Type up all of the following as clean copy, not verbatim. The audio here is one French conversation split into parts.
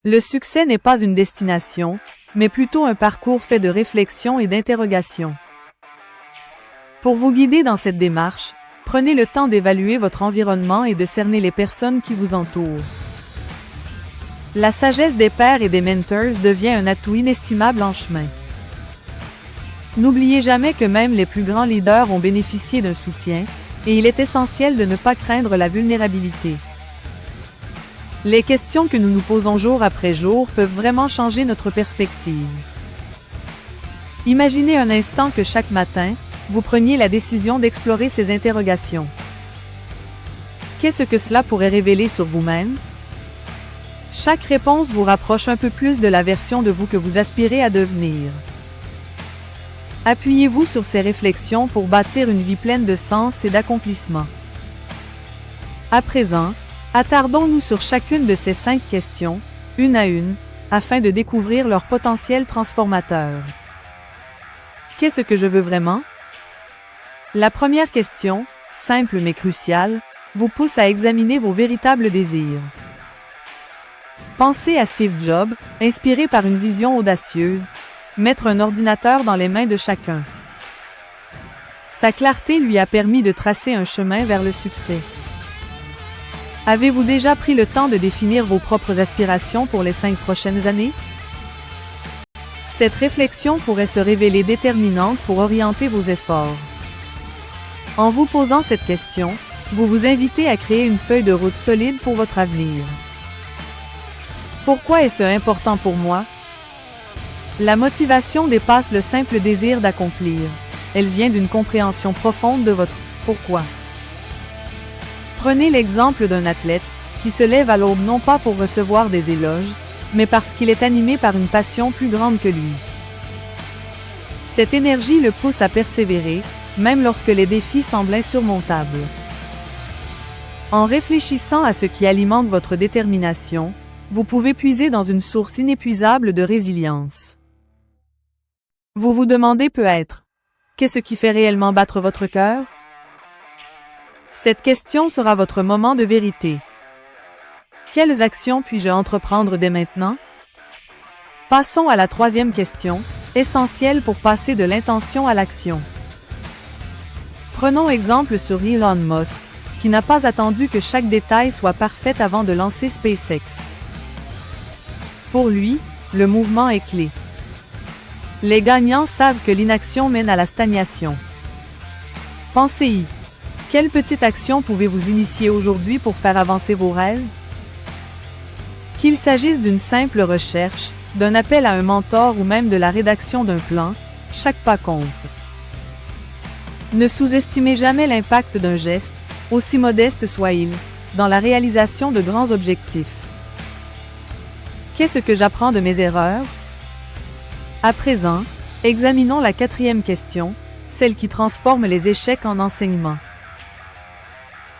Le succès n'est pas une destination, mais plutôt un parcours fait de réflexion et d'interrogation. Pour vous guider dans cette démarche, prenez le temps d'évaluer votre environnement et de cerner les personnes qui vous entourent. La sagesse des pairs et des mentors devient un atout inestimable en chemin. N'oubliez jamais que même les plus grands leaders ont bénéficié d'un soutien, et il est essentiel de ne pas craindre la vulnérabilité. Les questions que nous nous posons jour après jour peuvent vraiment changer notre perspective. Imaginez un instant que chaque matin, vous preniez la décision d'explorer ces interrogations. Qu'est-ce que cela pourrait révéler sur vous-même? Chaque réponse vous rapproche un peu plus de la version de vous que vous aspirez à devenir. Appuyez-vous sur ces réflexions pour bâtir une vie pleine de sens et d'accomplissement. À présent, attardons-nous sur chacune de ces 5 questions, une à une, afin de découvrir leur potentiel transformateur. Qu'est-ce que je veux vraiment? La première question, simple mais cruciale, vous pousse à examiner vos véritables désirs. Pensez à Steve Jobs, inspiré par une vision audacieuse, mettre un ordinateur dans les mains de chacun. Sa clarté lui a permis de tracer un chemin vers le succès. Avez-vous déjà pris le temps de définir vos propres aspirations pour les 5 prochaines années? Cette réflexion pourrait se révéler déterminante pour orienter vos efforts. En vous posant cette question, vous vous invitez à créer une feuille de route solide pour votre avenir. Pourquoi est-ce important pour moi? La motivation dépasse le simple désir d'accomplir. Elle vient d'une compréhension profonde de votre « pourquoi ». Prenez l'exemple d'un athlète qui se lève à l'aube non pas pour recevoir des éloges, mais parce qu'il est animé par une passion plus grande que lui. Cette énergie le pousse à persévérer, même lorsque les défis semblent insurmontables. En réfléchissant à ce qui alimente votre détermination, vous pouvez puiser dans une source inépuisable de résilience. Vous vous demandez peut-être, qu'est-ce qui fait réellement battre votre cœur? Cette question sera votre moment de vérité. Quelles actions puis-je entreprendre dès maintenant? Passons à la 3e question, essentielle pour passer de l'intention à l'action. Prenons exemple sur Elon Musk, qui n'a pas attendu que chaque détail soit parfait avant de lancer SpaceX. Pour lui, le mouvement est clé. Les gagnants savent que l'inaction mène à la stagnation. Pensez-y. Quelle petite action pouvez-vous initier aujourd'hui pour faire avancer vos rêves? Qu'il s'agisse d'une simple recherche, d'un appel à un mentor ou même de la rédaction d'un plan, chaque pas compte. Ne sous-estimez jamais l'impact d'un geste, aussi modeste soit-il, dans la réalisation de grands objectifs. Qu'est-ce que j'apprends de mes erreurs? À présent, examinons la 4e question, celle qui transforme les échecs en enseignements.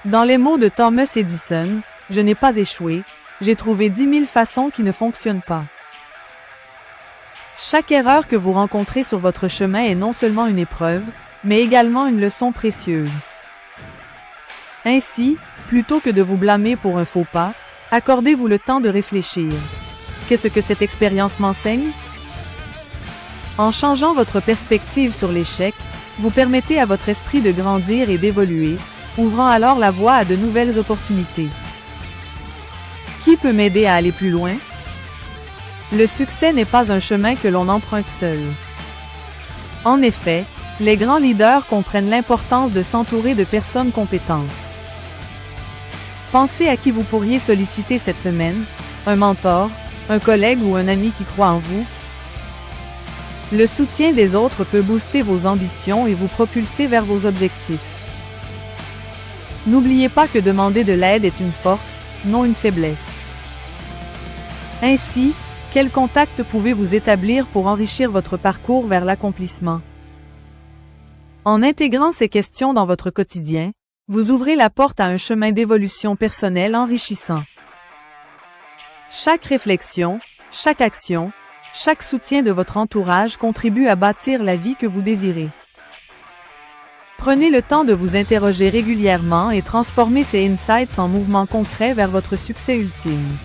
Dans les mots de Thomas Edison, « Je n'ai pas échoué, j'ai trouvé 10 000 façons qui ne fonctionnent pas ». Chaque erreur que vous rencontrez sur votre chemin est non seulement une épreuve, mais également une leçon précieuse. Ainsi, plutôt que de vous blâmer pour un faux pas, accordez-vous le temps de réfléchir. Qu'est-ce que cette expérience m'enseigne? En changeant votre perspective sur l'échec, vous permettez à votre esprit de grandir et d'évoluer, ouvrant alors la voie à de nouvelles opportunités. Qui peut m'aider à aller plus loin? Le succès n'est pas un chemin que l'on emprunte seul. En effet, les grands leaders comprennent l'importance de s'entourer de personnes compétentes. Pensez à qui vous pourriez solliciter cette semaine, un mentor, un collègue ou un ami qui croit en vous. Le soutien des autres peut booster vos ambitions et vous propulser vers vos objectifs. N'oubliez pas que demander de l'aide est une force, non une faiblesse. Ainsi, quels contacts pouvez-vous établir pour enrichir votre parcours vers l'accomplissement? En intégrant ces questions dans votre quotidien, vous ouvrez la porte à un chemin d'évolution personnelle enrichissant. Chaque réflexion, chaque action, chaque soutien de votre entourage contribue à bâtir la vie que vous désirez. Prenez le temps de vous interroger régulièrement et transformez ces insights en mouvements concrets vers votre succès ultime.